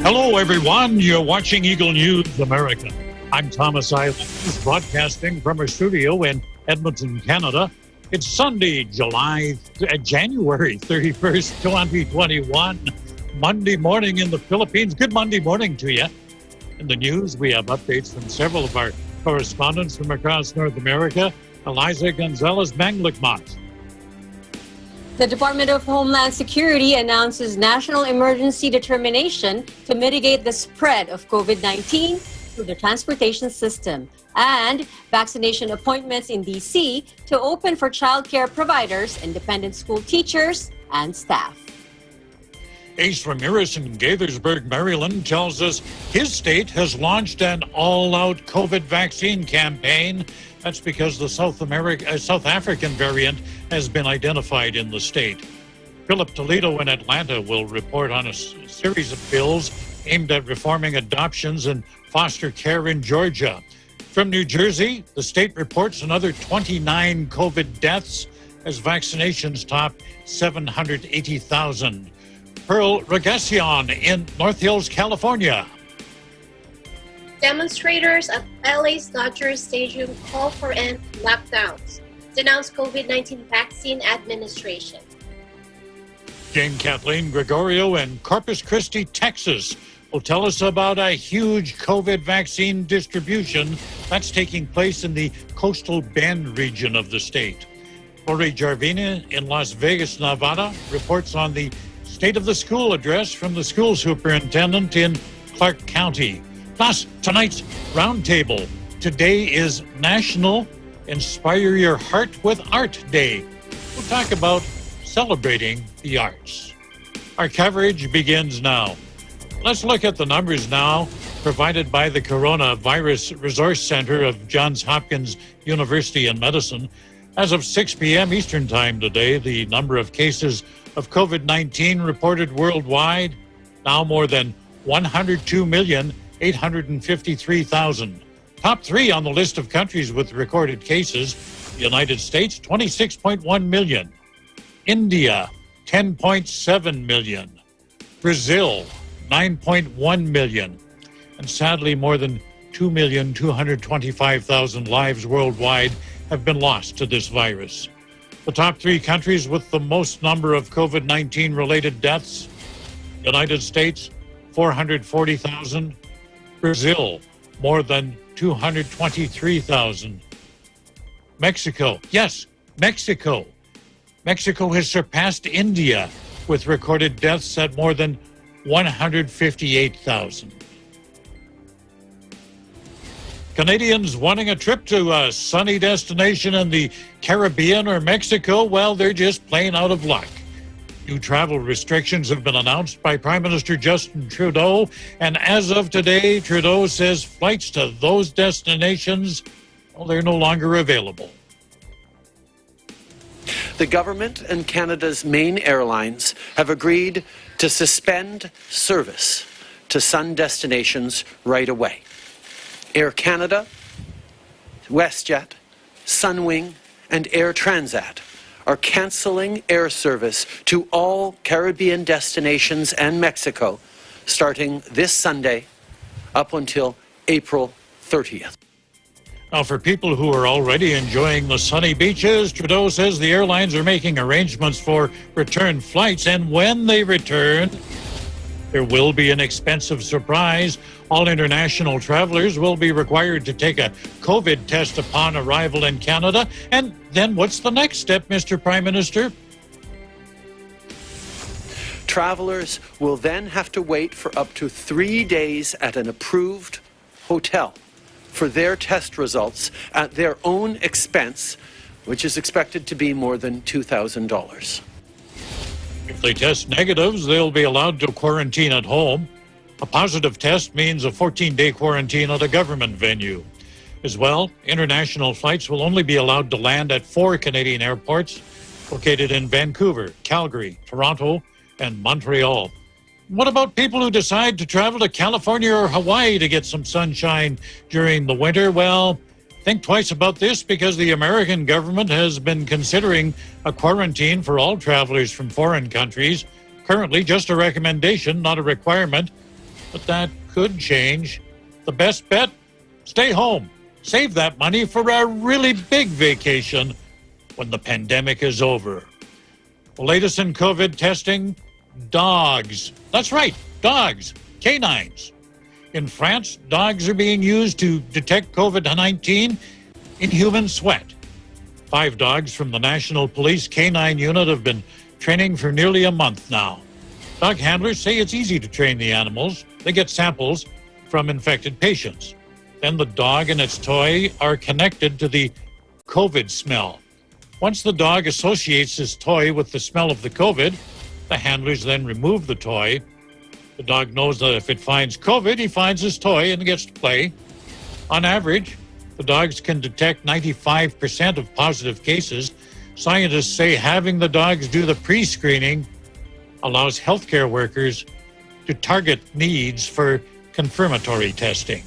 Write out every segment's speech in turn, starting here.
Hello, everyone. You're watching Eagle News America. I'm Thomas Island, broadcasting from our studio in Edmonton, Canada. It's Sunday, January 31st, 2021. Monday morning in the Philippines. Good Monday morning to you. In the news, we have updates from several of our correspondents from across North America. Eliza Gonzalez-Manglikmont. The Department of Homeland Security announces national emergency determination to mitigate the spread of COVID-19 through the transportation system, and vaccination appointments in D.C. to open for childcare providers, independent school teachers, and staff. Ace Ramirez in Gaithersburg, Maryland, tells us his state has launched an all-out COVID vaccine campaign. That's because the South African variant has been identified in the state. Philip Toledo in Atlanta will report on a series of bills aimed at reforming adoptions and foster care in Georgia. From New Jersey, the state reports another 29 COVID deaths as vaccinations top 780,000. Pearl Regacion in North Hills, California. Demonstrators at LA's Dodger Stadium call for end lockdowns, denounce COVID-19 vaccine administration. Jane Kathleen Gregorio in Corpus Christi, Texas, will tell us about a huge COVID vaccine distribution that's taking place in the coastal Bend region of the state. Lori Jarvina in Las Vegas, Nevada, reports on the State of the School address from the school superintendent in Clark County. Plus, tonight's roundtable. Today is National Inspire Your Heart with Art Day. We'll talk about celebrating the arts. Our coverage begins now. Let's look at the numbers now provided by the Coronavirus Resource Center of Johns Hopkins University in Medicine. As of 6 p.m. Eastern Time today, the number of cases of COVID-19 reported worldwide, now more than 102,853,000. Top three on the list of countries with recorded cases: the United States, 26.1 million. India, 10.7 million. Brazil, 9.1 million. And sadly, more than 2,225,000 lives worldwide have been lost to this virus. The top three countries with the most number of COVID-19 related deaths: United States, 440,000. Brazil, more than 223,000. Mexico, yes, Mexico. Mexico has surpassed India with recorded deaths at more than 158,000. Canadians wanting a trip to a sunny destination in the Caribbean or Mexico, well, they're just plain out of luck. New travel restrictions have been announced by Prime Minister Justin Trudeau, and as of today, Trudeau says flights to those destinations, well, they're no longer available. The government and Canada's main airlines have agreed to suspend service to sun destinations right away. Air Canada, WestJet, Sunwing, and Air Transat are cancelling air service to all Caribbean destinations and Mexico starting this Sunday up until April 30th. Now, for people who are already enjoying the sunny beaches, Trudeau says the airlines are making arrangements for return flights, and when they return, there will be an expensive surprise. All international travelers will be required to take a COVID test upon arrival in Canada. And then what's the next step, Mr. Prime Minister? Travelers will then have to wait for up to 3 days at an approved hotel for their test results at their own expense, which is expected to be more than $2,000. If they test negatives, they'll be allowed to quarantine at home. A positive test means a 14-day quarantine at a government venue. As well, international flights will only be allowed to land at 4 Canadian airports located in Vancouver, Calgary, Toronto, and Montreal. What about people who decide to travel to California or Hawaii to get some sunshine during the winter? Well, think twice about this, because the American government has been considering a quarantine for all travelers from foreign countries. Currently, just a recommendation, not a requirement. but that could change. The best bet? Stay home. Save that money for a really big vacation when the pandemic is over. The latest in COVID testing, dogs. That's right, dogs, canines. In France, dogs are being used to detect COVID-19 in human sweat. 5 dogs from the National Police Canine Unit have been training for nearly a month now. Dog handlers say it's easy to train the animals. They get samples from infected patients. Then the dog and its toy are connected to the COVID smell. Once the dog associates his toy with the smell of the COVID, the handlers then remove the toy. The dog knows that if it finds COVID, he finds his toy and gets to play. On average, the dogs can detect 95% of positive cases. Scientists say having the dogs do the pre-screening allows healthcare workers to target needs for confirmatory testing.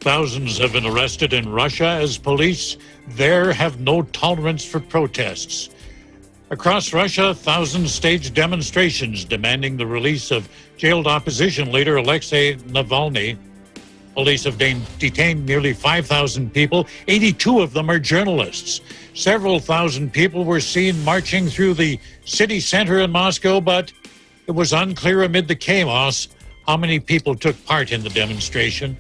Thousands have been arrested in Russia as police there have no tolerance for protests. Across Russia, thousands staged demonstrations demanding the release of jailed opposition leader Alexei Navalny. Police have detained nearly 5,000 people. 82 of them are journalists. Several thousand people were seen marching through the city center in Moscow, but it was unclear amid the chaos how many people took part in the demonstration.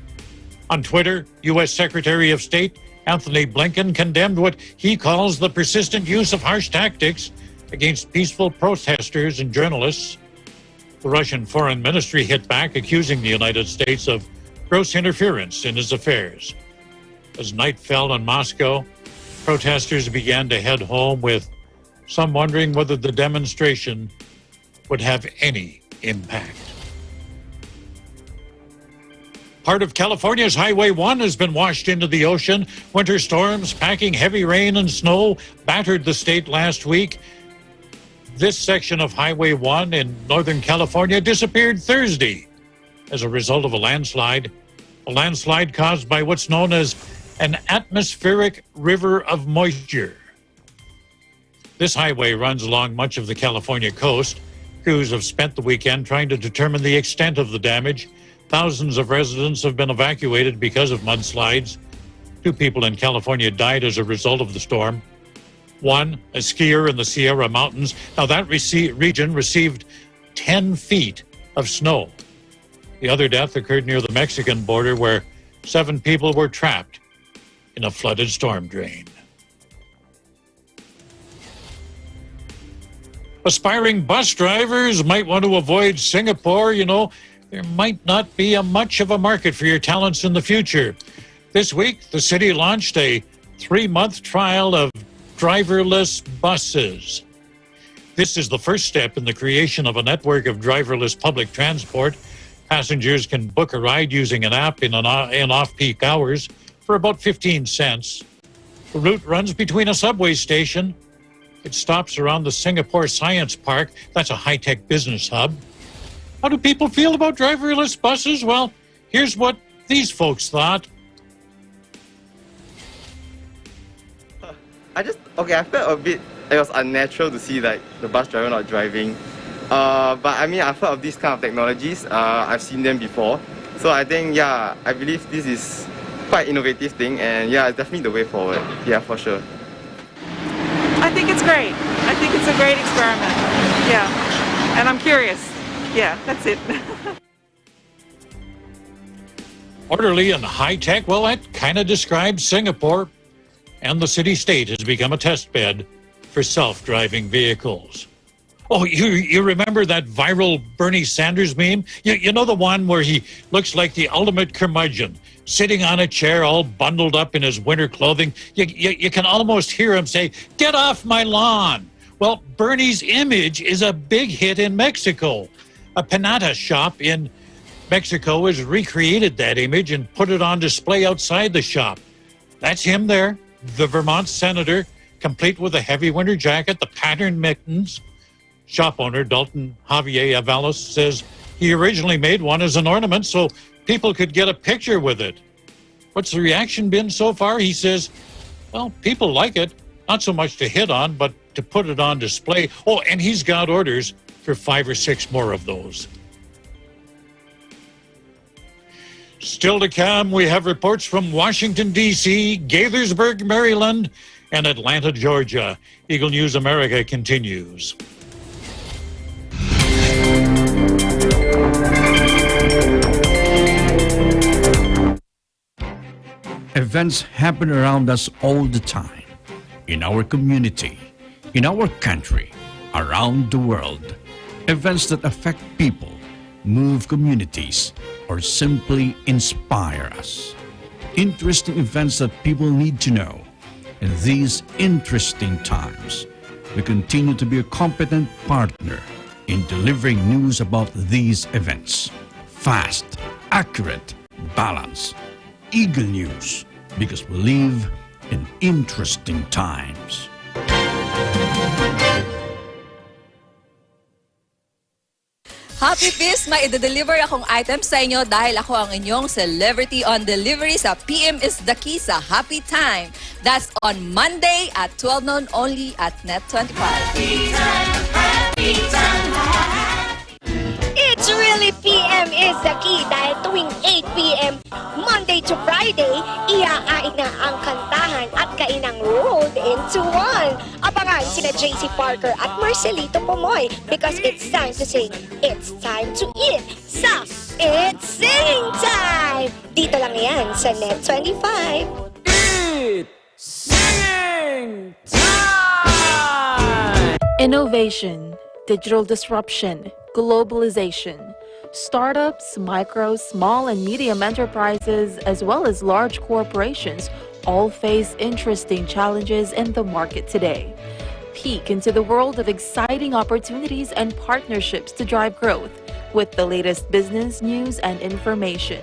On Twitter, U.S. Secretary of State Anthony Blinken condemned what he calls the persistent use of harsh tactics against peaceful protesters and journalists. The Russian Foreign Ministry hit back, accusing the United States of gross interference in his affairs. As night fell on Moscow, protesters began to head home, with some wondering whether the demonstration would have any impact. Part of California's Highway 1 has been washed into the ocean. Winter storms, packing heavy rain and snow, battered the state last week. This section of Highway 1 in Northern California disappeared Thursday as a result of a landslide caused by what's known as an atmospheric river of moisture. This highway runs along much of the California coast. Crews have spent the weekend trying to determine the extent of the damage. Thousands of residents have been evacuated because of mudslides. 2 people in California died as a result of the storm. One, a skier in the Sierra Mountains. Now that region received 10 feet of snow. The other death occurred near the Mexican border, where 7 people were trapped in a flooded storm drain. Aspiring bus drivers might want to avoid Singapore. You know, there might not be much of a market for your talents in the future. This week, the city launched a 3-month trial of driverless buses. This is the first step in the creation of a network of driverless public transport. Passengers can book a ride using an app in off-peak hours for about 15 cents. The route runs between a subway station. It stops around the Singapore Science Park. That's a high-tech business hub. How do people feel about driverless buses? Well, here's what these folks thought. I felt a bit, it was unnatural to see like the bus driver not driving. But I mean, I've heard of these kind of technologies. I've seen them before. So I think, yeah, I believe this is quite innovative thing, and yeah, it's definitely the way forward. Yeah, for sure. I think it's great. I think it's a great experiment. Yeah, and I'm curious. Yeah, that's it. Orderly and high-tech, well, that kind of describes Singapore. And the city-state has become a test bed for self-driving vehicles. Oh, you remember that viral Bernie Sanders meme? You know the one where he looks like the ultimate curmudgeon, sitting on a chair all bundled up in his winter clothing. You can almost hear him say, "Get off my lawn." Well, Bernie's image is a big hit in Mexico. A piñata shop in Mexico has recreated that image and put it on display outside the shop. That's him there, the Vermont senator, complete with a heavy winter jacket, the patterned mittens. Shop owner Dalton Javier Avalos says he originally made one as an ornament so people could get a picture with it. What's the reaction been so far? He says, well, people like it. not so much to hit on, but to put it on display. Oh, and he's got orders for 5 or 6 more of those. Still to come, we have reports from Washington, D.C., Gaithersburg, Maryland, and Atlanta, Georgia. Eagle News America continues. Events happen around us all the time, in our community, in our country, around the world. Events that affect people, move communities, or simply inspire us. Interesting events that people need to know. In these interesting times, we continue to be a competent partner in delivering news about these events. Fast, accurate, balanced. Eagle News, because we live in interesting times. Happy Fist! May i-deliver akong items sa inyo dahil ako ang inyong celebrity on delivery sa PM is the Key sa Happy Time. That's on Monday at 12 noon only at Net25. Happy time, happy time, It's really PM is the Key dahil tuwing 8 p.m. Monday to Friday, iaait na ang kantahan at kainang rolled into one. Abangan sina JC Parker at Marcelito Pomoy because it's time to sing, it's time to eat sa It's Singing Time! Dito lang yan sa Net25. It's singing time! Innovation, digital disruption, globalization. Startups, micro, small, and medium enterprises, as well as large corporations, all face interesting challenges in the market today. Peek into the world of exciting opportunities and partnerships to drive growth with the latest business news and information.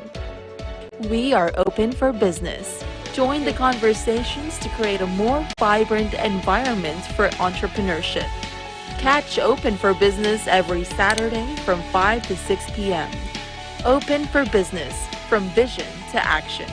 We are open for business. Join the conversations to create a more vibrant environment for entrepreneurship. Catch Open for Business every Saturday from 5 to 6 p.m. Open for Business, from vision to action.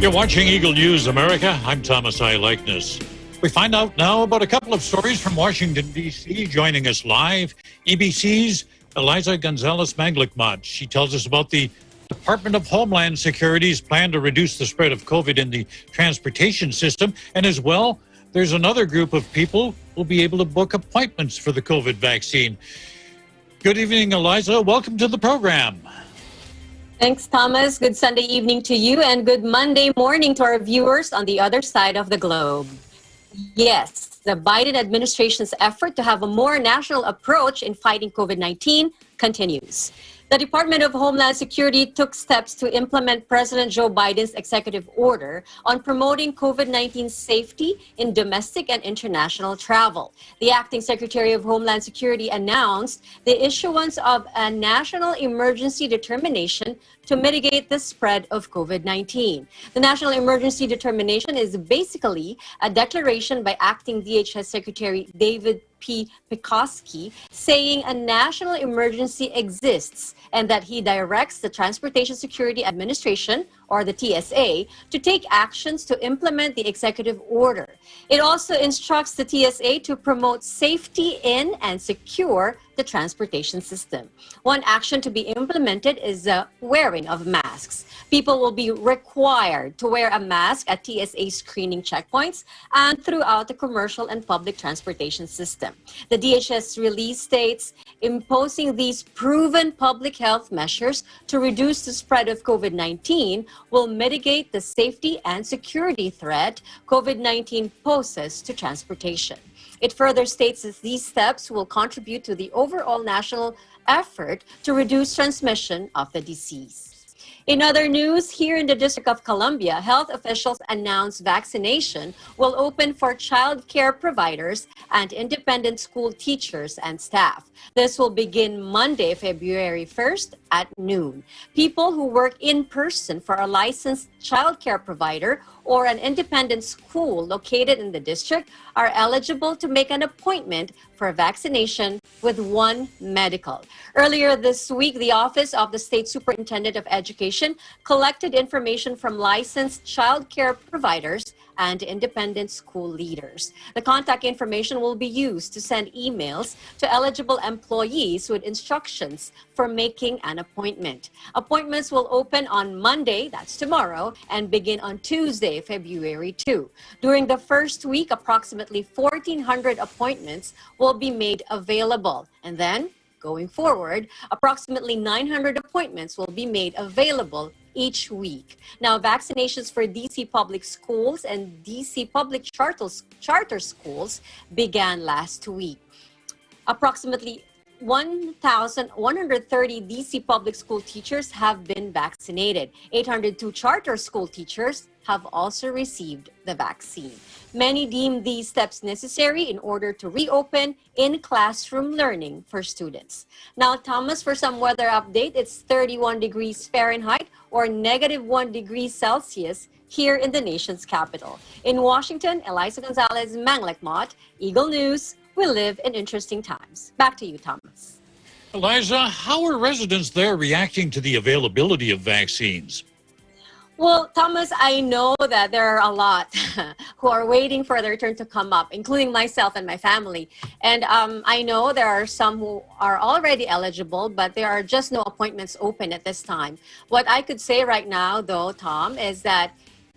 You're watching Eagle News America. I'm Thomas I. Likeness. We find out now about a couple of stories from Washington, D.C. Joining us live, EBC's Eliza Gonzalez-Maglicmont. She tells us about the Department of Homeland Security's plan to reduce the spread of COVID in the transportation system. And as well, there's another group of people who will be able to book appointments for the COVID vaccine. Good evening, Eliza. Welcome to the program. Thanks, Thomas. Good Sunday evening to you and good Monday morning to our viewers on the other side of the globe. Yes, the Biden administration's effort to have a more national approach in fighting COVID-19 continues. The Department of Homeland Security took steps to implement President Joe Biden's executive order on promoting COVID-19 safety in domestic and international travel. The acting Secretary of Homeland Security announced the issuance of a national emergency determination to mitigate the spread of COVID-19. The national emergency determination is basically a declaration by acting DHS Secretary David P. Pekoski saying a national emergency exists and that he directs the Transportation Security Administration, or the TSA, to take actions to implement the executive order. It also instructs the TSA to promote safety in and secure the transportation system. One action to be implemented is the wearing of masks. People will be required to wear a mask at TSA screening checkpoints and throughout the commercial and public transportation system. The DHS release states imposing these proven public health measures to reduce the spread of COVID-19 will mitigate the safety and security threat COVID-19 poses to transportation. It further states that these steps will contribute to the overall national effort to reduce transmission of the disease. In other news, here in the District of Columbia, health officials announced Vaccination will open for child care providers and independent school teachers and staff. This will begin Monday, February 1st at noon. People who work in person for a licensed child care provider or an independent school located in the district are eligible to make an appointment for vaccination with one medical. Earlier this week, the Office of the State Superintendent of Education collected information from licensed child care providers and independent school leaders. The contact information will be used to send emails to eligible employees with instructions for making an appointment. Appointments will open on Monday, that's tomorrow, and begin on Tuesday, February 2. During the first week, approximately 1,400 appointments will be made available. And then, going forward, approximately 900 appointments will be made available each week. Now, vaccinations for DC public schools and DC public charter schools began last week. Approximately 1,130 DC public school teachers have been vaccinated. 802 charter school teachers have also received the vaccine. Many deem these steps necessary in order to reopen in-classroom learning for students. Now, Thomas, for some weather update, it's 31 degrees Fahrenheit or -1 degree Celsius here in the nation's capital. In Washington, Eliza Gonzalez, Manglekmot, Eagle News. We live in interesting times. Back to you, Thomas. Eliza, how are residents there reacting to the availability of vaccines? Well, Thomas, I know that there are a lot who are waiting for their turn to come up, including myself and my family. And I know there are some who are already eligible, but there are just no appointments open at this time. What I could say right now, though, Tom, is that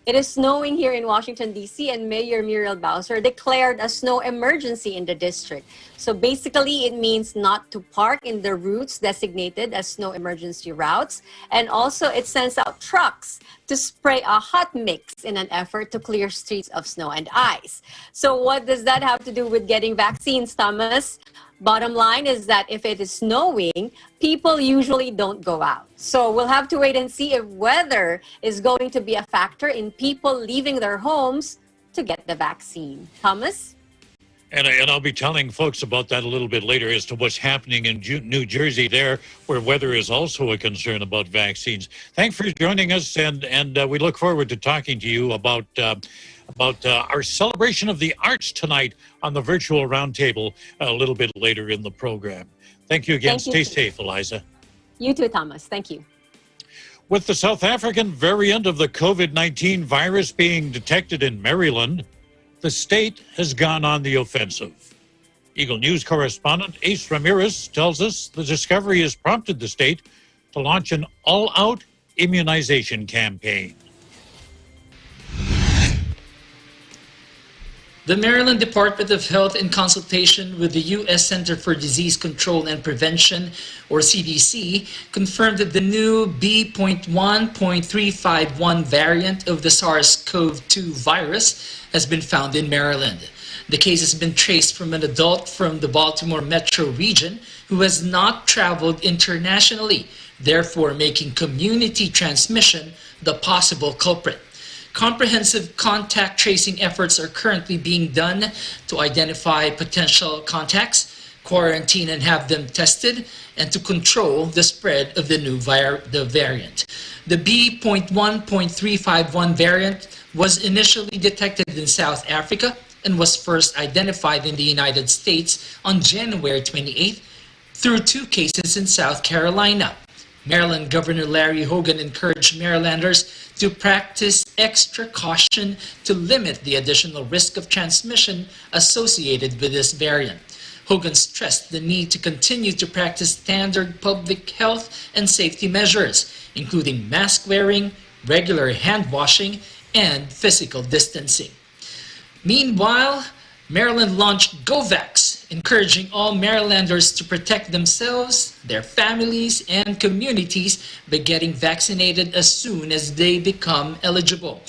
it is snowing here in Washington, D.C., and Mayor Muriel Bowser declared a snow emergency in the district. So basically, it means not to park in the routes designated as snow emergency routes. And also, it sends out trucks to spray a hot mix in an effort to clear streets of snow and ice. So what does that have to do with getting vaccines, Thomas? Bottom line is that if it is snowing, people usually don't go out. So we'll have to wait and see if weather is going to be a factor in people leaving their homes to get the vaccine. Thomas? And I'll be telling folks about that a little bit later as to what's happening in New Jersey there, where weather is also a concern about vaccines. Thanks for joining us, and we look forward to talking to you about our celebration of the arts tonight on the virtual roundtable a little bit later in the program. Thank you again. Stay safe, Eliza. You too, Thomas. Thank you. With the South African variant of the COVID-19 virus being detected in Maryland, the state has gone on the offensive. Eagle News correspondent Ace Ramirez tells us the discovery has prompted the state to launch an all-out immunization campaign. The Maryland Department of Health, in consultation with the U.S. Center for Disease Control and Prevention, or CDC, confirmed that the new B.1.351 variant of the SARS-CoV-2 virus has been found in Maryland. The case has been traced from an adult from the Baltimore metro region who has not traveled internationally, therefore making community transmission the possible culprit. Comprehensive contact tracing efforts are currently being done to identify potential contacts, quarantine and have them tested, and to control the spread of the new variant. The B.1.351 variant was initially detected in South Africa and was first identified in the United States on January 28th through 2 cases in South Carolina. Maryland Governor Larry Hogan encouraged Marylanders to practice extra caution to limit the additional risk of transmission associated with this variant. Hogan stressed the need to continue to practice standard public health and safety measures, including mask wearing, regular hand washing, and physical distancing. Meanwhile, Maryland launched GoVax, encouraging all Marylanders to protect themselves, their families, and communities by getting vaccinated as soon as they become eligible.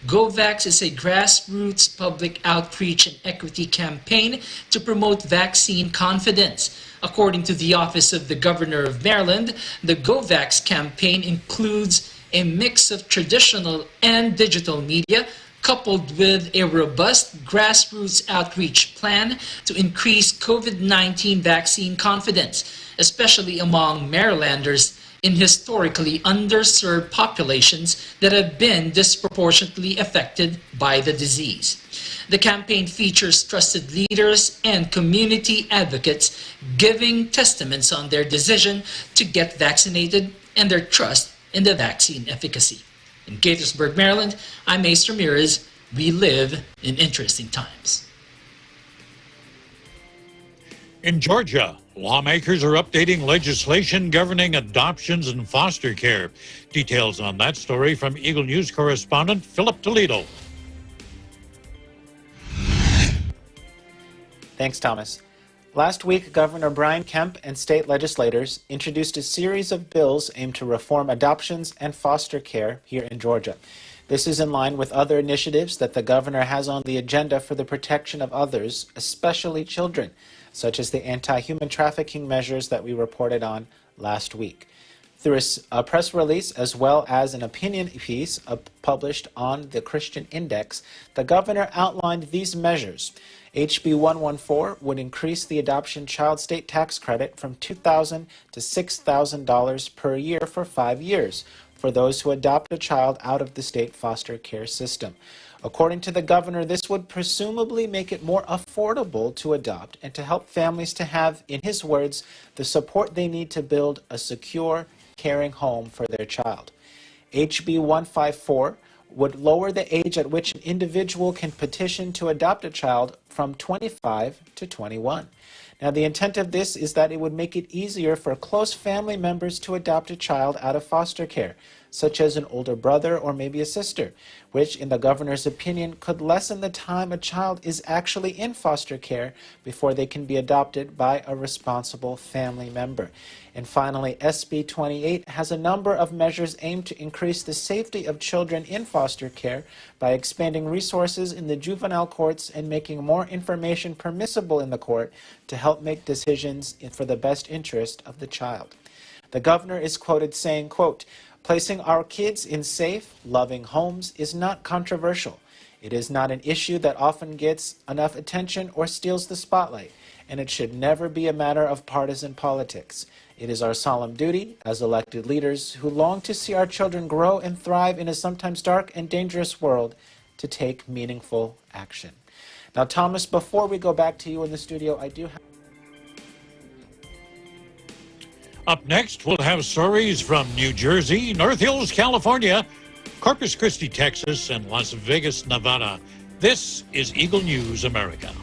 GoVax is a grassroots public outreach and equity campaign to promote vaccine confidence. According to the Office of the Governor of Maryland, the GoVax campaign includes a mix of traditional and digital media, coupled with a robust grassroots outreach plan to increase COVID-19 vaccine confidence, especially among Marylanders in historically underserved populations that have been disproportionately affected by the disease. The campaign features trusted leaders and community advocates giving testaments on their decision to get vaccinated and their trust in the vaccine efficacy. In Gaithersburg, Maryland, I'm Ace Ramirez. We live in interesting times. In Georgia, lawmakers are updating legislation governing adoptions and foster care. Details on that story from Eagle News correspondent Philip Toledo. Thanks, Thomas. Last week, Governor Brian Kemp and state legislators introduced a series of bills aimed to reform adoptions and foster care here in Georgia. This is in line with other initiatives that the governor has on the agenda for the protection of others, especially children, such as the anti-human trafficking measures that we reported on last week. Through a press release as well as an opinion piece published on the Christian Index, the governor outlined these measures. HB 114 would increase the adoption child state tax credit from $2,000 to $6,000 per year for 5 years for those who adopt a child out of the state foster care system. According to the governor, this would presumably make it more affordable to adopt and to help families to have, in his words, the support they need to build a secure, caring home for their child. HB 154 would lower the age at which an individual can petition to adopt a child from 25 to 21. Now, the intent of this is that it would make it easier for close family members to adopt a child out of foster care, such as an older brother or maybe a sister, which, in the governor's opinion, could lessen the time a child is actually in foster care before they can be adopted by a responsible family member. And finally, SB 28 has a number of measures aimed to increase the safety of children in foster care by expanding resources in the juvenile courts and making more information permissible in the court to help make decisions for the best interest of the child. The governor is quoted saying, quote, "Placing our kids in safe, loving homes is not controversial. It is not an issue that often gets enough attention or steals the spotlight, and it should never be a matter of partisan politics. It is our solemn duty as elected leaders who long to see our children grow and thrive in a sometimes dark and dangerous world to take meaningful action." Now, Thomas, before we go back to you in the studio, I do have... Up next, we'll have stories from New Jersey, North Hills, California, Corpus Christi, Texas, and Las Vegas, Nevada. This is Eagle News America.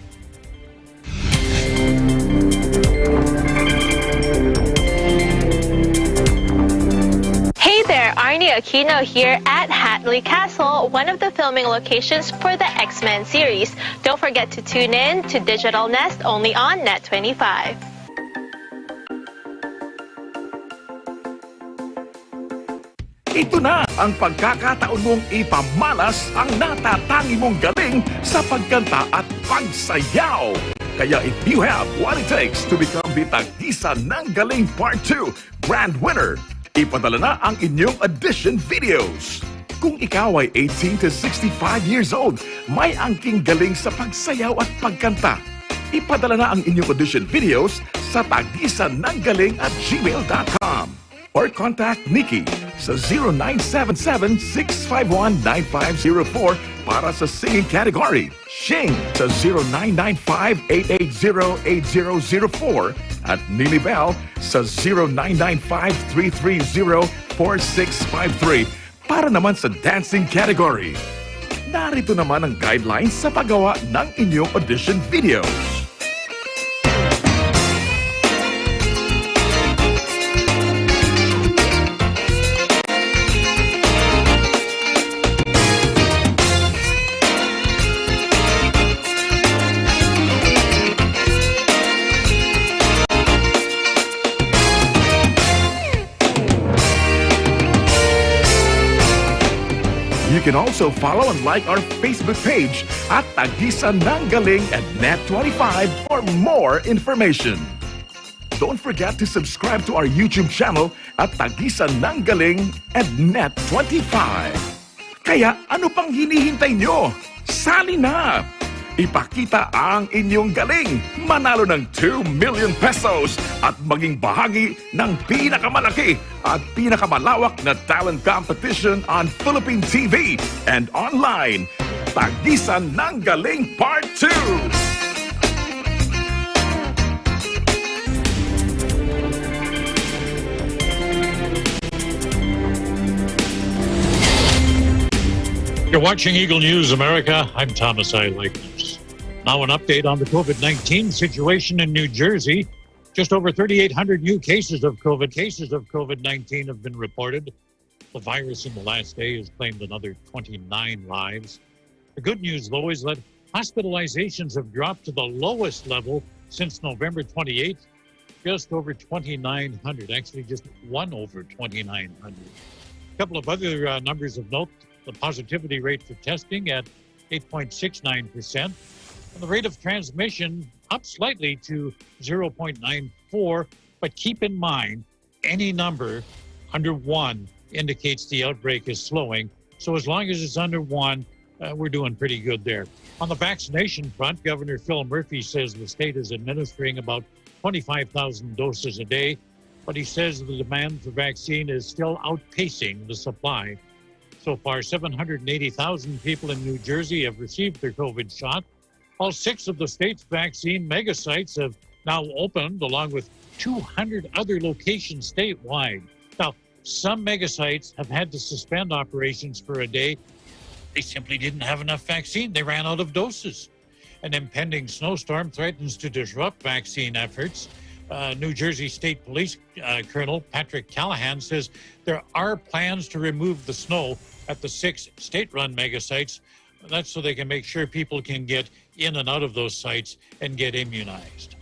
Hey there, Arnie Aquino here at Hatley Castle, one of the filming locations for the X-Men series. Don't forget to tune in to Digital Nest only on Net 25. Ito na ang pagkakataon mong ipamalas ang natatangi mong galing sa pagkanta at pagsayaw. Kaya if you have what it takes to become the Tagisa ng Galing Part 2 Grand Winner, ipadala na ang inyong audition videos. Kung ikaw ay 18 to 65 years old, may angking galing sa pagsayaw at pagkanta, ipadala na ang inyong audition videos sa tagisananggaling@gmail.com or contact Nikki sa 0977-651-9504 para sa singing category. Shing sa 0995-880-8004 at Nilibel sa 0995-330-4653 para naman sa dancing category. Narito naman ang guidelines sa paggawa ng inyong audition videos. You can also follow and like our Facebook page at Tagisa ng Galing and Net25 for more information. Don't forget to subscribe to our YouTube channel at Tagisa ng Galing and Net25. Kaya ano pang hinihintay nyo? Sali na! Ipakita ang inyong galing, manalo ng 2 million pesos at maging bahagi ng pinakamalaki at pinakamalawak na talent competition on Philippine TV and online. Tagisan ng Galing Part 2! You're watching Eagle News America. I'm Thomas I. Likens. Now an update on the COVID-19 situation in New Jersey. Just over 3,800 new cases of COVID-19 have been reported. The virus in the last day has claimed another 29 lives. The good news, though, is that hospitalizations have dropped to the lowest level since November 28th, just over 2,900, actually just one over 2,900. A couple of other numbers of note. The positivity rate for testing at 8.69%, and the rate of transmission up slightly to 0.94. But keep in mind, any number under 1 indicates the outbreak is slowing. So as long as it's under 1, we're doing pretty good there. On the vaccination front, Governor Phil Murphy says the state is administering about 25,000 doses a day, but he says the demand for vaccine is still outpacing the supply. So far, 780,000 people in New Jersey have received their COVID shot. All 6 of the state's vaccine mega sites have now opened, along with 200 other locations statewide. Now, some mega sites have had to suspend operations for a day. They simply didn't have enough vaccine. They ran out of doses. An impending snowstorm threatens to disrupt vaccine efforts. New Jersey State Police Colonel Patrick Callahan says there are plans to remove the snow at the 6 state-run mega sites. That's so they can make sure people can get in and out of those sites and get immunized.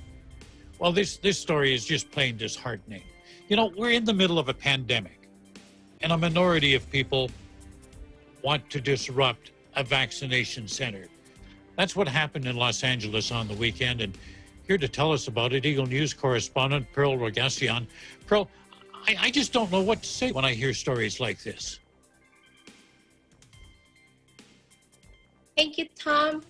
Well, this story is just plain disheartening. You know, we're in the middle of a pandemic, and a minority of people want to disrupt a vaccination center. That's what happened in Los Angeles on the weekend, and here to tell us about it, Eagle News correspondent Pearl Rogacion. Pearl, I just don't know what to say when I hear stories like this. Thank you, Tom.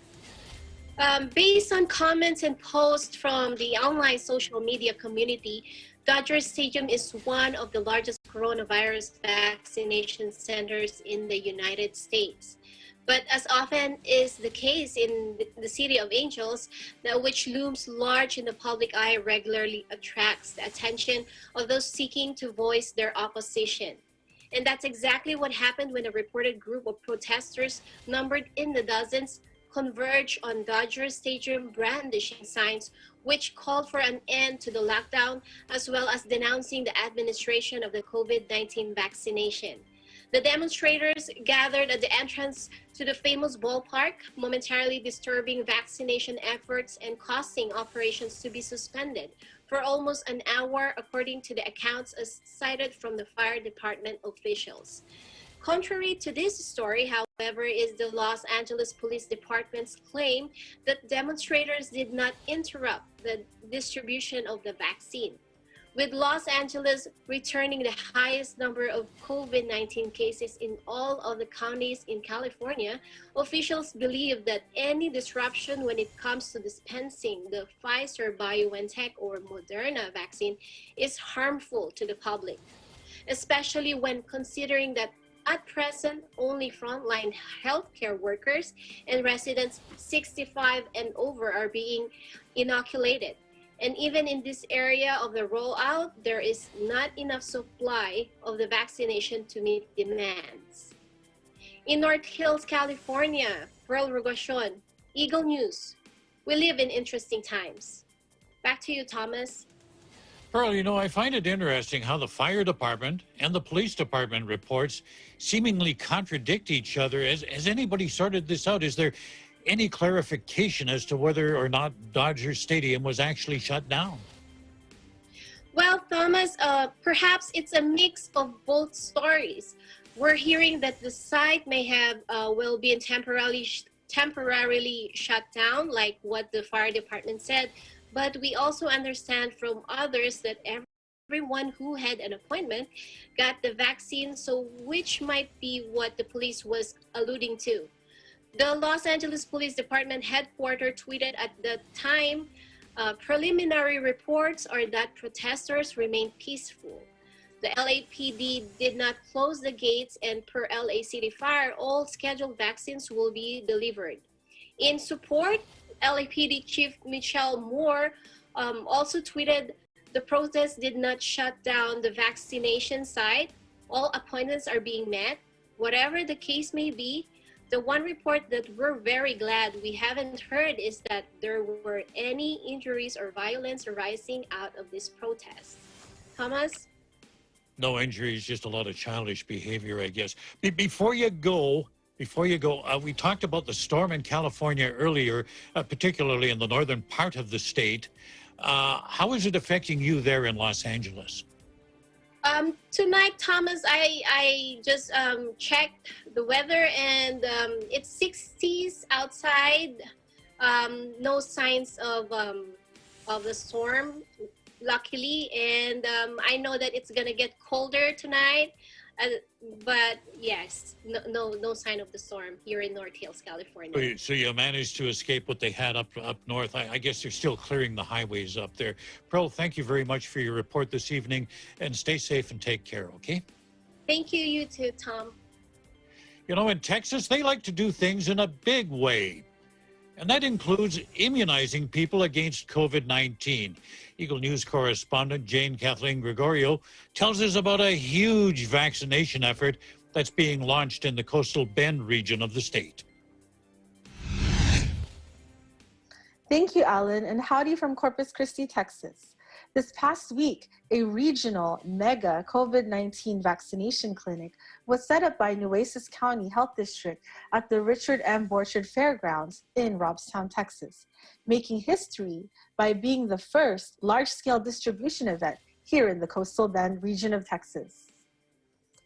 Based on comments and posts from the online social media community, Dodger Stadium is one of the largest coronavirus vaccination centers in the United States. But as often is the case in the City of Angels, which looms large in the public eye, regularly attracts the attention of those seeking to voice their opposition. And that's exactly what happened when a reported group of protesters numbered in the dozens converged on Dodger Stadium brandishing signs which called for an end to the lockdown, as well as denouncing the administration of the COVID-19 vaccination. The demonstrators gathered at the entrance to the famous ballpark, momentarily disturbing vaccination efforts and causing operations to be suspended for almost an hour, according to the accounts as cited from the fire department officials. Contrary to this story, however, is the Los Angeles Police Department's claim that demonstrators did not interrupt the distribution of the vaccine. With Los Angeles returning the highest number of COVID-19 cases in all of the counties in California, officials believe that any disruption when it comes to dispensing the Pfizer, BioNTech, or Moderna vaccine is harmful to the public, especially when considering that at present, only frontline healthcare workers and residents 65 and over are being inoculated. And even in this area of the rollout, there is not enough supply of the vaccination to meet demands. In North Hills, California, Pearl Rogacion, Eagle News. We live in interesting times. Back to you, Thomas. Pearl, you know, I find it interesting how the fire department and the police department reports seemingly contradict each other. Has anybody sorted this out? Is there any clarification as to whether or not Dodger Stadium was actually shut down? Well, Thomas, perhaps it's a mix of both stories. We're hearing that the site may have will be temporarily shut down, like what the fire department said. But we also understand from others that every everyone who had an appointment got the vaccine, so which might be what the police was alluding to. The Los Angeles Police Department headquarters tweeted at the time, preliminary reports are that protesters remained peaceful. The LAPD did not close the gates, and per LA City Fire, all scheduled vaccines will be delivered. In support, LAPD Chief Michelle Moore also tweeted, the protest did not shut down the vaccination site. All appointments are being met. Whatever the case may be, the one report that we're very glad we haven't heard is that there were any injuries or violence arising out of this protest. Thomas? No injuries, just a lot of childish behavior, I guess. Before you go, we talked about the storm in California earlier, particularly in the northern part of the state. How is it affecting you there in Los Angeles? Tonight, Thomas, I just checked the weather, and it's 60s outside. No signs of the storm, luckily, and I know that it's gonna get colder tonight. But yes, no sign of the storm here in North Hills, California. So you managed to escape what they had up north. I guess they're still clearing the highways up there. Pearl, thank you very much for your report this evening, and stay safe and take care, okay? Thank you, you too, Tom. You know, in Texas, they like to do things in a big way, and that includes immunizing people against COVID-19. Eagle News correspondent Jane Kathleen Gregorio tells us about a huge vaccination effort that's being launched in the coastal Bend region of the state. Thank you, Alan, and howdy from Corpus Christi, Texas. This past week, a regional mega COVID-19 vaccination clinic was set up by Nueces County Health District at the Richard M. Borchard Fairgrounds in Robstown, Texas, making history by being the first large-scale distribution event here in the coastal Bend region of Texas.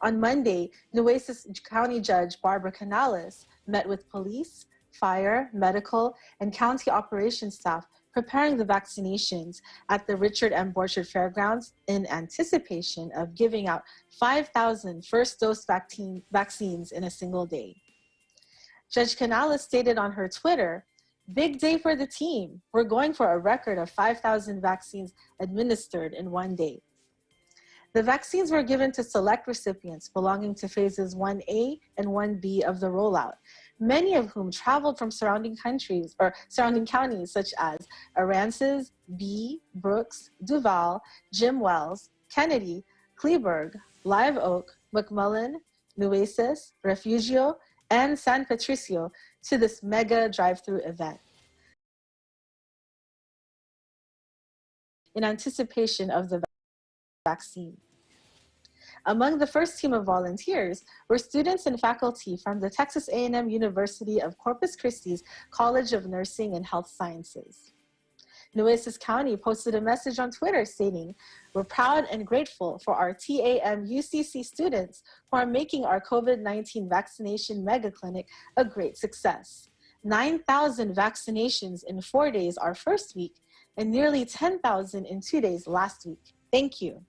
On Monday, Nueces County Judge Barbara Canales met with police, fire, medical, and county operations staff preparing the vaccinations at the Richard M. Borchard Fairgrounds in anticipation of giving out 5,000 first-dose vaccines in a single day. Judge Canales stated on her Twitter, "Big day for the team. We're going for a record of 5,000 vaccines administered in one day." The vaccines were given to select recipients belonging to phases 1A and 1B of the rollout, many of whom traveled from surrounding countries or surrounding counties such as Aransas, Bee, Brooks, Duval, Jim Wells, Kennedy, Kleberg, Live Oak, McMullen, Nueces, Refugio, and San Patricio to this mega drive-through event in anticipation of the vaccine. Among the first team of volunteers were students and faculty from the Texas A&M University of Corpus Christi's College of Nursing and Health Sciences. Nueces County posted a message on Twitter stating, "We're proud and grateful for our TAM UCC students who are making our COVID-19 vaccination mega clinic a great success. 9,000 vaccinations in 4 days our first week and nearly 10,000 in 2 days last week. Thank you."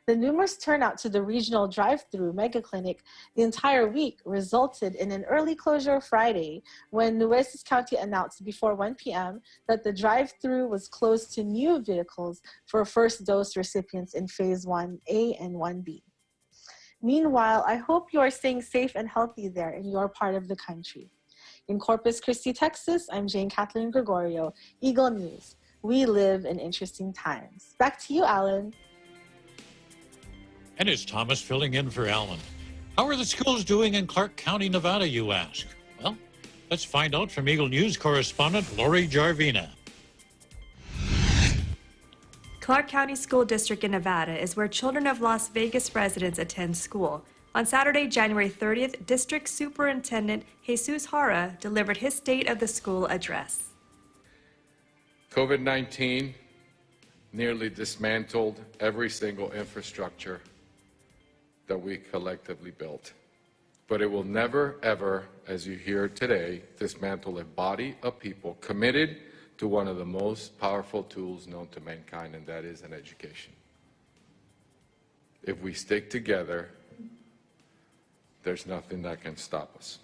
The numerous turnout to the regional drive-through mega clinic the entire week resulted in an early closure Friday when Nueces County announced before 1 p.m. that the drive-through was closed to new vehicles for first dose recipients in phase 1A and 1B. Meanwhile, I hope you are staying safe and healthy there in your part of the country. In Corpus Christi, Texas, I'm Jane Kathleen Gregorio, Eagle News. We live in interesting times. Back to you, Alan. And it's Thomas filling in for Alan. How are the schools doing in Clark County, Nevada, you ask? Well, let's find out from Eagle News correspondent Lori Jarvina. Clark County School District in Nevada is where children of Las Vegas residents attend school. On Saturday, January 30th, District Superintendent Jesus Hara delivered his State of the School address. COVID-19 nearly dismantled every single infrastructure that we collectively built. But it will never, ever, as you hear today, dismantle a body of people committed to one of the most powerful tools known to mankind, and that is an education. If we stick together, there's nothing that can stop us.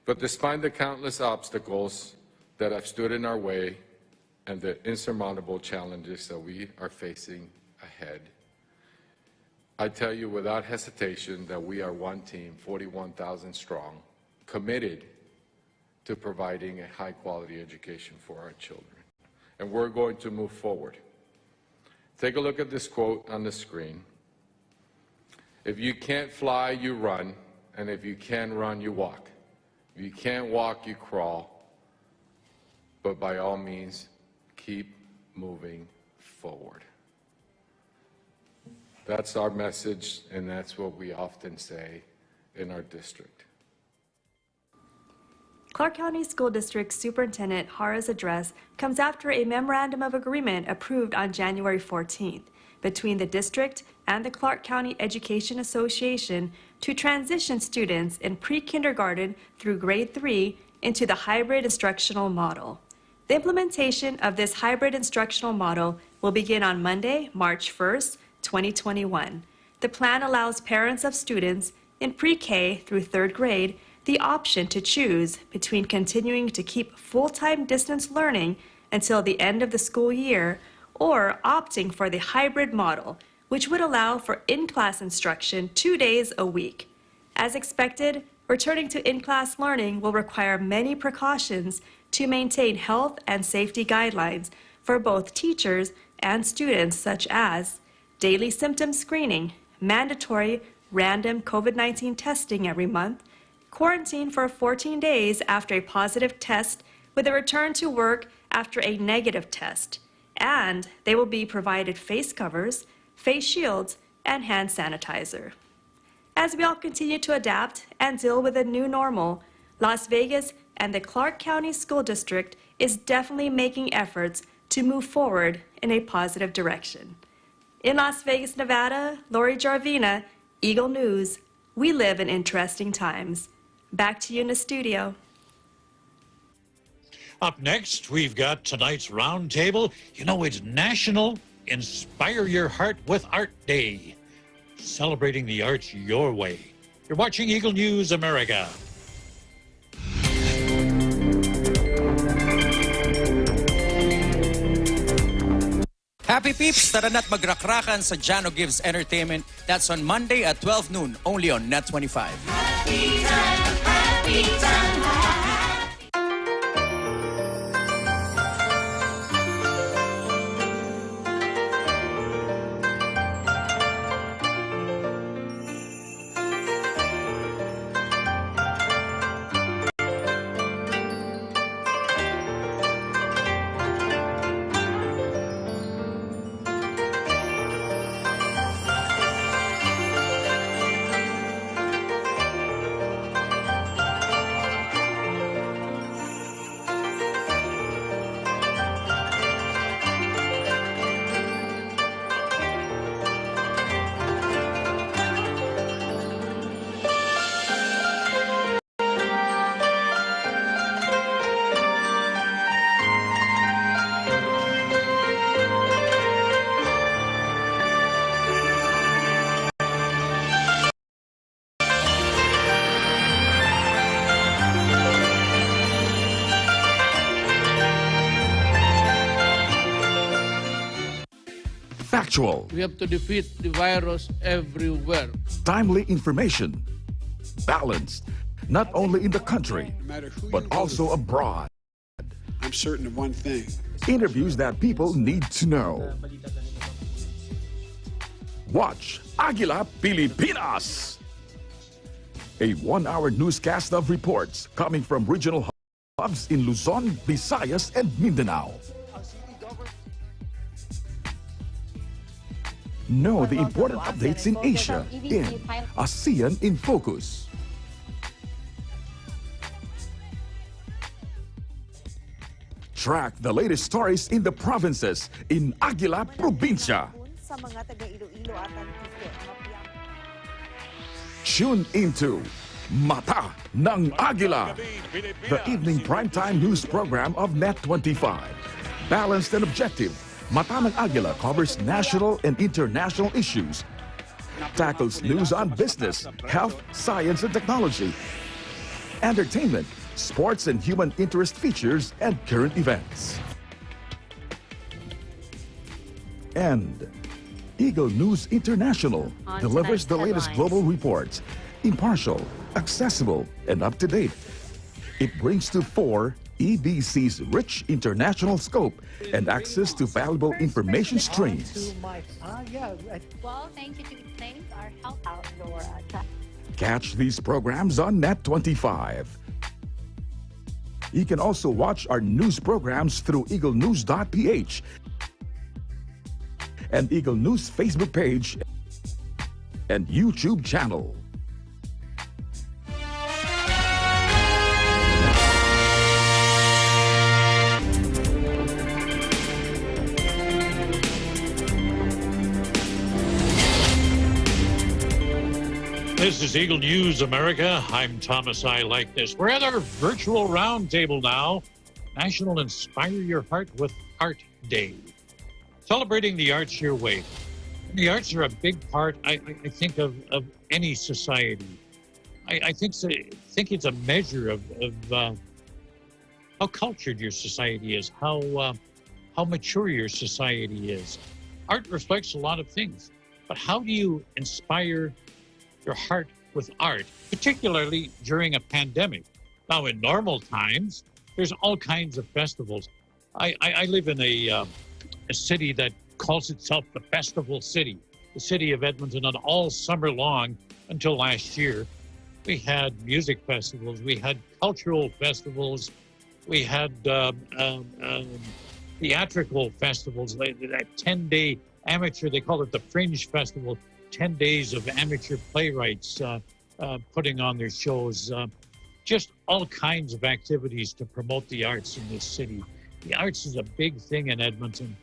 But despite the countless obstacles that have stood in our way and the insurmountable challenges that we are facing ahead, I tell you without hesitation that we are one team, 41,000 strong, committed to providing a high-quality education for our children. And we're going to move forward. Take a look at this quote on the screen. If you can't fly, you run, and if you can run, you walk. If you can't walk, you crawl, but by all means, keep moving forward. That's our message, and that's what we often say in our district. Clark County School District Superintendent Hara's address comes after a memorandum of agreement approved on January 14th between the district and the Clark County Education Association to transition students in pre-kindergarten through grade 3 into the hybrid instructional model. The implementation of this hybrid instructional model will begin on Monday, March 1st, 2021. The plan allows parents of students in pre-K through 3rd grade the option to choose between continuing to keep full-time distance learning until the end of the school year or opting for the hybrid model, which would allow for in-class instruction 2 days a week. As expected, returning to in-class learning will require many precautions to maintain health and safety guidelines for both teachers and students, such as daily symptom screening, mandatory random COVID-19 testing every month, quarantine for 14 days after a positive test with a return to work after a negative test, and they will be provided face covers, face shields, and hand sanitizer. As we all continue to adapt and deal with a new normal, Las Vegas and the Clark County School District is definitely making efforts to move forward in a positive direction. In Las Vegas, Nevada, Lori Jarvina, Eagle News. We live in interesting times. Back to you in the studio. Up next, we've got tonight's roundtable. You know, it's National Inspire Your Heart with Art Day, celebrating the arts your way. You're watching Eagle News America. Happy peeps! Tara na't magrakrakan sa Jano Gives Entertainment. That's on Monday at 12 noon, only on Net 25. Happy time, happy time. Factual. We have to defeat the virus everywhere. Timely information. Balanced. Not only in the country, but also abroad. I'm certain of one thing. Interviews that people need to know. Watch Aguila Pilipinas. A 1-hour newscast of reports coming from regional hubs in Luzon, Visayas, and Mindanao. Know the important updates in Asia in ASEAN in Focus. Track the latest stories in the provinces in Aguila Provincia. Tune into Mata ng Aguila, the evening primetime news program of Net 25. Balanced and objective, Mata ng Agila covers national and international issues, tackles news on business, health, science, and technology, entertainment, sports and human interest features, and current events. And Eagle News International delivers the latest global reports, impartial, accessible, and up-to-date. It brings to fore EBC's rich international scope and access to valuable information streams. Well, thank you to explaining our health outdoor Catch these programs on Net 25. You can also watch our news programs through eaglenews.ph and Eagle News Facebook page and YouTube channel. This is Eagle News America. I'm Thomas I. Like This. We're at our virtual roundtable now. National Inspire Your Heart with Art Day. Celebrating the arts your way. And the arts are a big part, I think, of any society. I think it's a measure of how cultured your society is, how mature your society is. Art reflects a lot of things, but how do you inspire your heart with art, particularly during a pandemic? Now, in normal times, there's all kinds of festivals. I live in a city that calls itself the Festival City, the city of Edmonton, and all summer long until last year, we had music festivals, we had cultural festivals, we had theatrical festivals, that 10-day amateur, they call it the Fringe Festival, 10 days of amateur playwrights putting on their shows, just all kinds of activities to promote the arts in this city. The arts is a big thing in Edmonton,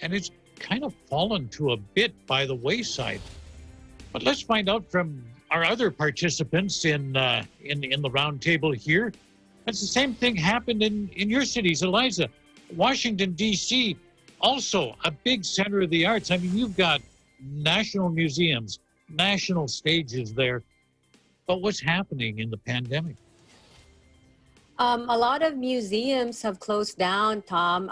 and it's kind of fallen to a bit by the wayside. But let's find out from our other participants in the roundtable here. That's the same thing happened in your cities, Eliza. Washington, D.C., also a big center of the arts. I mean, you've got national museums, national stages there. But what's happening in the pandemic? A lot of museums have closed down, Tom,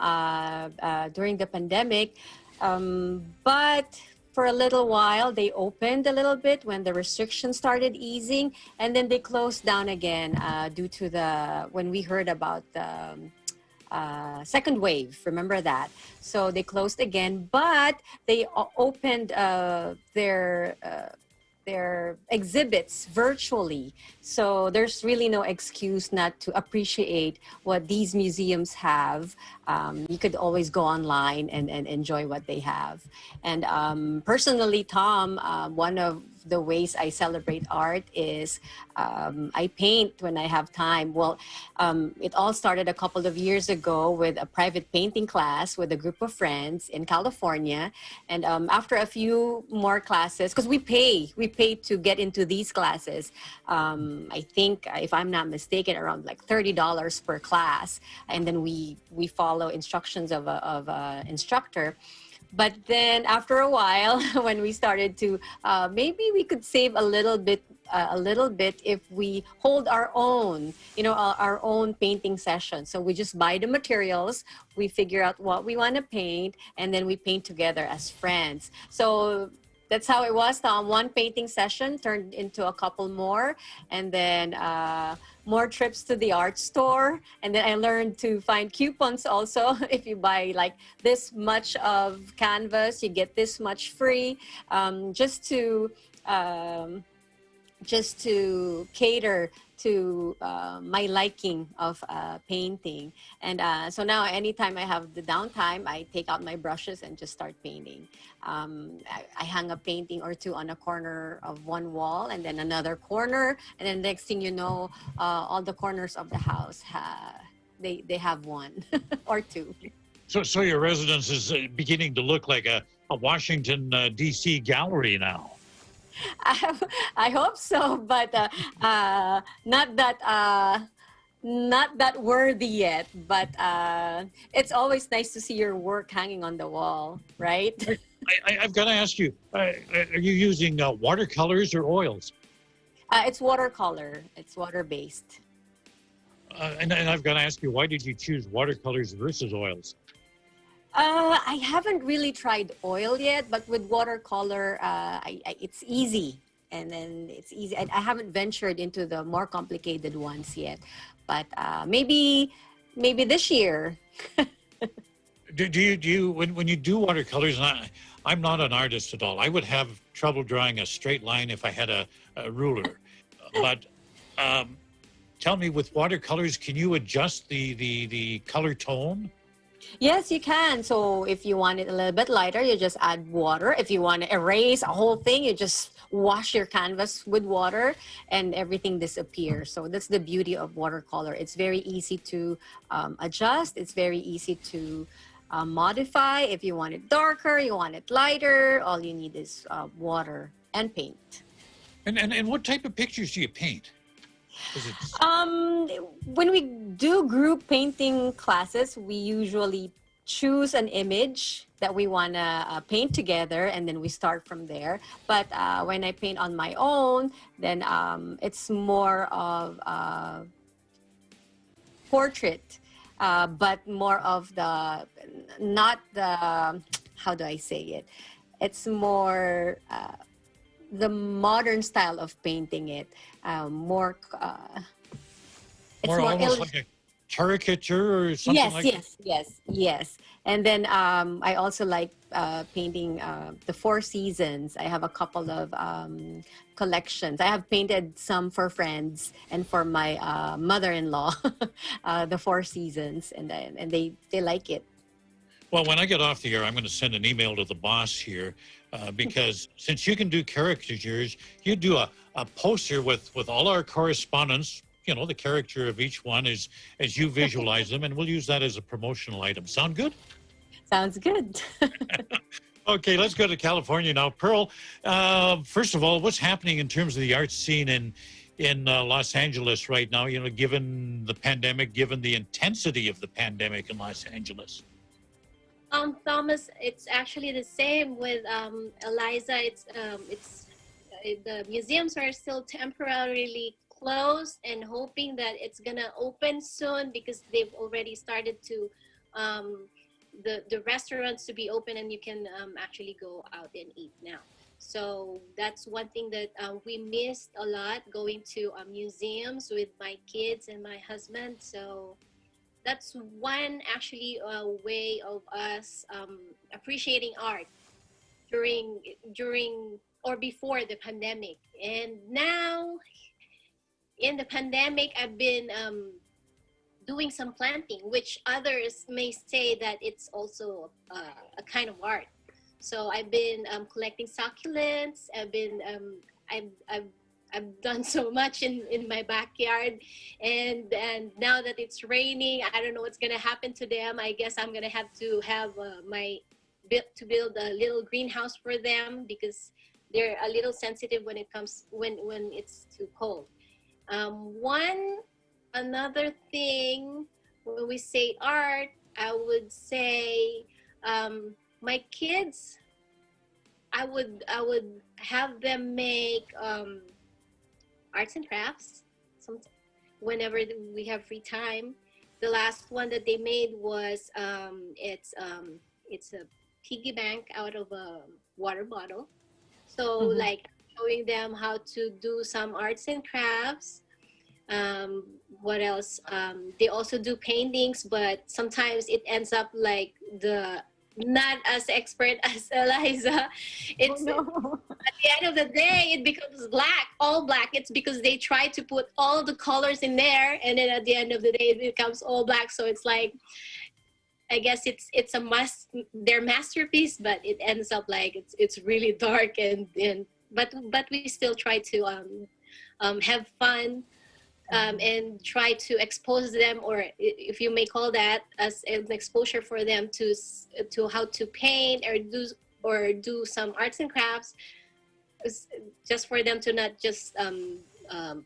during the pandemic. But for a little while, they opened a little bit when the restrictions started easing, and then they closed down again due to when we heard about the second wave. Remember that? So they closed again, but they opened their exhibits virtually. So there's really no excuse not to appreciate what these museums have. You could always go online and enjoy what they have. And personally, Tom, one of the ways I celebrate art is I paint when I have time. Well, it all started a couple of years ago with a private painting class with a group of friends in California. And after a few more classes, because we pay to get into these classes, I think, if I'm not mistaken, around like $30 per class. And then we follow instructions of an instructor. But then after a while, when we started to, maybe we could save a little bit if we hold our own, our own painting session. So we just buy the materials, we figure out what we want to paint, and then we paint together as friends. So that's how it was, Tom. One painting session turned into a couple more, and then more trips to the art store. And then I learned to find coupons also. If you buy like this much of canvas, you get this much free, just to cater to my liking of painting. And so now anytime I have the downtime, I take out my brushes and just start painting. I hang a painting or two on a corner of one wall, and then another corner, and then next thing you know, all the corners of the house, they have one or two. So your residence is beginning to look like a Washington, D.C. gallery now. I hope so, but not that not that worthy yet, but it's always nice to see your work hanging on the wall, right? I've got to ask you, are you using watercolors or oils? It's watercolor. It's water-based. And I've got to ask you, why did you choose watercolors versus oils? I haven't really tried oil yet, but with watercolor, it's easy. And then it's easy. I haven't ventured into the more complicated ones yet, but maybe this year. Do you when you do watercolors? And I'm not an artist at all. I would have trouble drawing a straight line if I had a ruler. But tell me, with watercolors, can you adjust the color tone? Yes, you can. So if you want it a little bit lighter, you just add water. If you want to erase a whole thing, you just wash your canvas with water and everything disappears. So that's the beauty of watercolor. It's very easy to adjust. It's very easy to modify. If you want it darker, you want it lighter, all you need is water and paint. And what type of pictures do you paint? When we do group painting classes, we usually choose an image that we want to paint together, and then we start from there. But when I paint on my own, then it's more of portrait, but more of the, not the, how do I say it? It's more the modern style of painting it, more almost like a caricature or something like that? Yes. And then I also like painting the Four Seasons. I have a couple of collections. I have painted some for friends and for my mother-in-law, the Four Seasons, and they like it. Well, when I get off the air, I'm going to send an email to the boss here because since you can do caricatures, you do a poster with all our correspondence, you know, the character of each one as you visualize them, and we'll use that as a promotional item. Sound good? Sounds good. Okay, let's go to California now. Pearl, first of all, what's happening in terms of the art scene in Los Angeles right now, you know, given the pandemic, given the intensity of the pandemic in Los Angeles? Thomas, it's actually the same with Eliza. It's the museums are still temporarily closed and hoping that it's gonna open soon because they've already started to the restaurants to be open and you can actually go out and eat now. So that's one thing that we missed a lot, going to museums with my kids and my husband. So that's one actually way of us appreciating art during or before the pandemic. And now in the pandemic, I've been doing some planting, which others may say that it's also a kind of art. So I've been collecting succulents. I've done so much in my backyard, and now that it's raining, I don't know what's gonna happen to them. I guess I'm gonna have to have build a little greenhouse for them because they're a little sensitive when it comes when it's too cold. Another thing, when we say art, I would say my kids, I would have them make arts and crafts whenever we have free time. The last one that they made was it's a piggy bank out of a water bottle. So like showing them how to do some arts and crafts. What else? They also do paintings, but sometimes it ends up like not as expert as Eliza. It's at the end of the day, it becomes all black. It's because they try to put all the colors in there, and then at the end of the day, it becomes all black. So it's like, I guess it's their masterpiece, but it ends up like it's really dark but we still try to have fun. And try to expose them, or if you may call that as an exposure for them to how to paint or do some arts and crafts, just for them to not just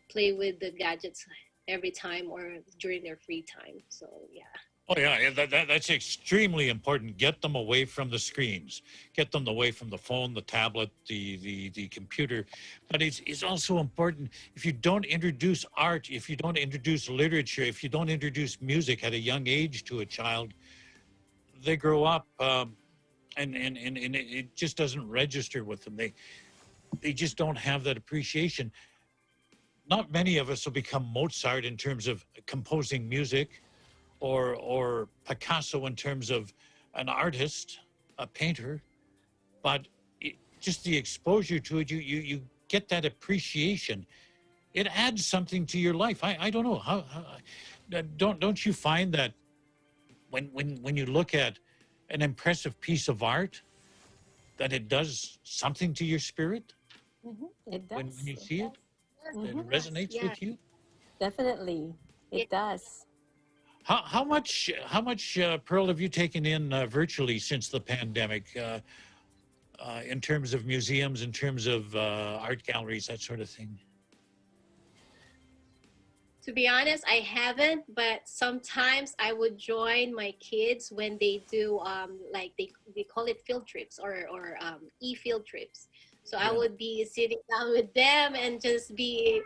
play with the gadgets every time or during their free time. So yeah. Oh yeah, that's extremely important. Get them away from the screens. Get them away from the phone, the tablet, the computer. But it's also important, if you don't introduce art, if you don't introduce literature, if you don't introduce music at a young age to a child, they grow up and it just doesn't register with them. They just don't have that appreciation. Not many of us will become Mozart in terms of composing music, or Picasso in terms of an artist, a painter, but just the exposure to it, you get that appreciation. It adds something to your life. I don't know how don't you find that when you look at an impressive piece of art, that it does something to your spirit? It does. When you see it, it resonates with you. Definitely, it does. How much Pearl, have you taken in virtually since the pandemic, in terms of museums, in terms of art galleries, that sort of thing? To be honest, I haven't, but sometimes I would join my kids when they do like they call it field trips or e-field trips. So I would be sitting down with them and just be,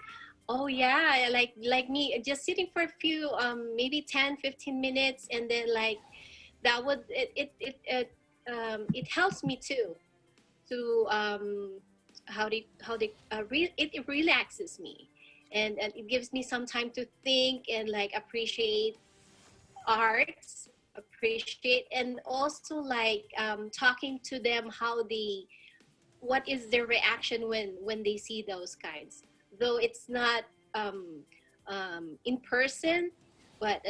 oh yeah, like me, just sitting for a few, maybe 10-15 minutes, and then like that would it helps me too, to it relaxes me, and it gives me some time to think and like appreciate arts, and also like talking to them what is their reaction when they see those kinds. Though it's not in person, but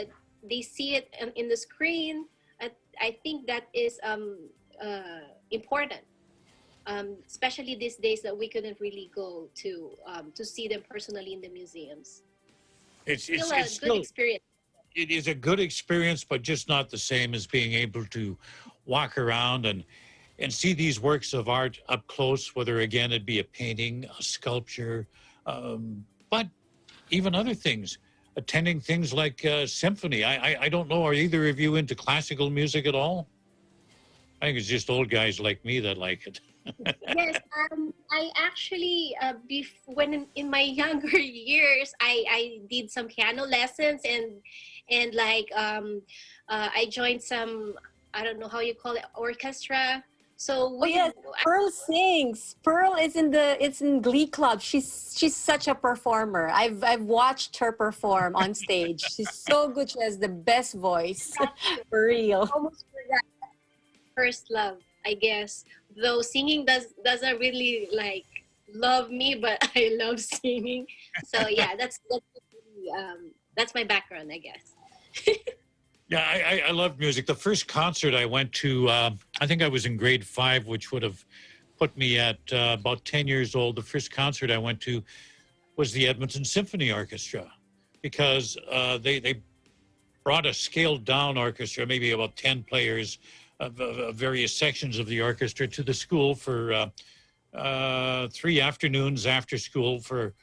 they see it in the screen. I think that is important, especially these days that we couldn't really go to see them personally in the museums. It's still a good experience. It is a good experience, but just not the same as being able to walk around and see these works of art up close, whether again it be a painting, a sculpture, but even other things, attending things like symphony. I don't know, are either of you into classical music at all? I think it's just old guys like me that like it. Yes, I actually, when in my younger years, I did some piano lessons and like I joined some, I don't know how you call it, orchestra. So yes, Pearl sings. Pearl is in Glee Club. She's such a performer. I've watched her perform on stage. She's so good. She has the best voice. For real. Almost forgot first love, I guess. Though singing doesn't really like love me, but I love singing. So yeah, that's my background, I guess. Yeah, I love music. The first concert I went to, I think I was in grade 5, which would have put me at about 10 years old. The first concert I went to was the Edmonton Symphony Orchestra, because they brought a scaled down orchestra, maybe about 10 players of various sections of the orchestra, to the school for 3 afternoons after school for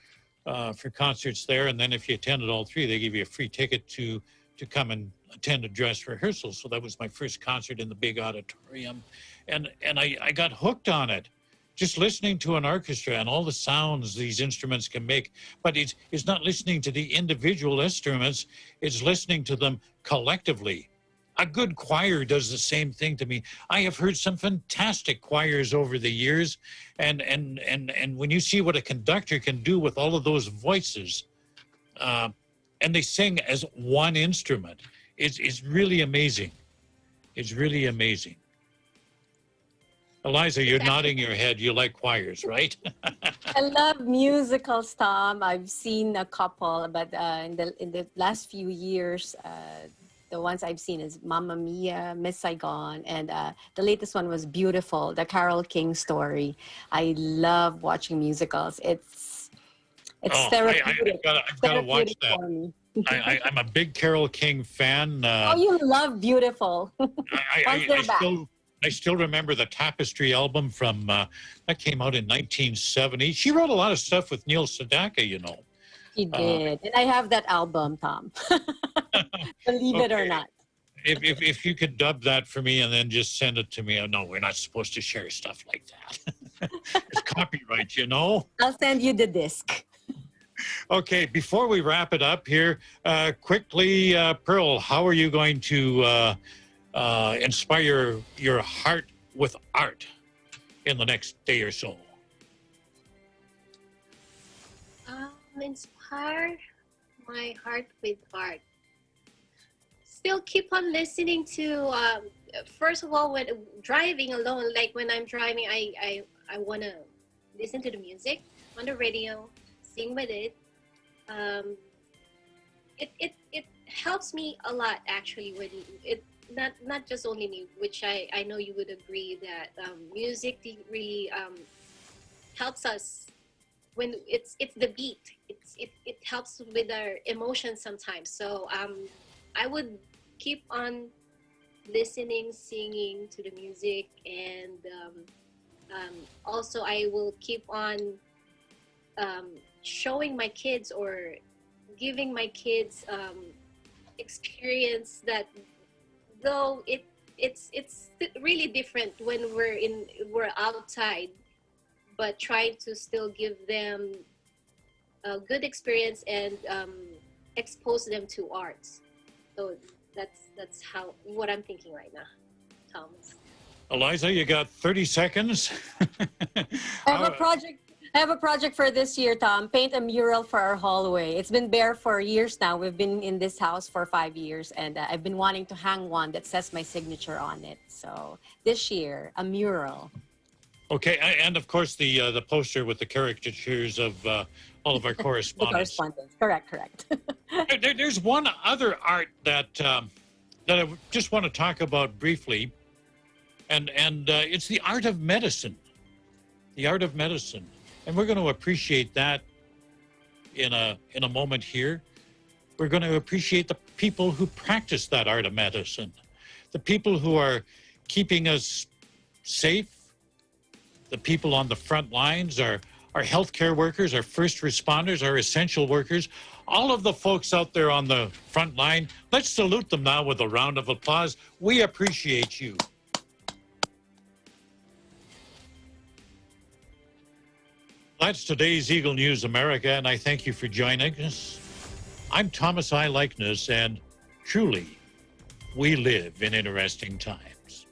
concerts there. And then if you attended all 3, they give you a free ticket to come and attend a dress rehearsal. So that was my first concert in the big auditorium, and I got hooked on it, just listening to an orchestra and all the sounds these instruments can make. But it's not listening to the individual instruments, it's listening to them collectively. A good choir does the same thing to me. I have heard some fantastic choirs over the years, and when you see what a conductor can do with all of those voices, and they sing as one instrument, it's really amazing. It's really amazing. Eliza, you're nodding your head. You like choirs, right? I love musicals, Tom. I've seen a couple, but in the last few years, the ones I've seen is Mamma Mia, Miss Saigon, and the latest one was Beautiful, the Carole King story. I love watching musicals. It's therapeutic. I've got to watch that. I'm a big Carole King fan. You love Beautiful. I still remember the Tapestry album from that came out in 1970. She wrote a lot of stuff with Neil Sedaka, you know. He did. And I have that album, Tom. Believe it or not. If you could dub that for me and then just send it to me. Oh, no, we're not supposed to share stuff like that. It's copyright, you know? I'll send you the disc. Okay, before we wrap it up here, quickly, Pearl, how are you going to inspire your heart with art in the next day or so? Inspire my heart with art. Still keep on listening to, first of all, when driving alone, like when I'm driving, I want to listen to the music on the radio, sing with it. It helps me a lot, actually, when it not just only me, which I know you would agree that music really helps us when it's the beat. It helps with our emotions sometimes. So I would keep on listening, singing to the music, and also I will keep on showing my kids or giving my kids experience that though it's really different when we're outside, but trying to still give them a good experience and expose them to arts. So that's what I'm thinking right now, Thomas. Eliza, you got 30 seconds. I have a project for this year, Tom. Paint a mural for our hallway. It's been bare for years now. We've been in this house for 5 years, and I've been wanting to hang one that says my signature on it. So this year, a mural. Okay, and of course the poster with the caricatures of all of our correspondents. Correct. There's one other art that I just want to talk about briefly, and it's the art of medicine. The art of medicine, and we're going to appreciate that in a moment here. We're going to appreciate the people who practice that art of medicine, the people who are keeping us safe. The people on the front lines, our healthcare workers, our first responders, our essential workers, all of the folks out there on the front line. Let's salute them now with a round of applause. We appreciate you. That's today's Eagle News America, and I thank you for joining us. I'm Thomas I. Likeness, and truly, we live in interesting times.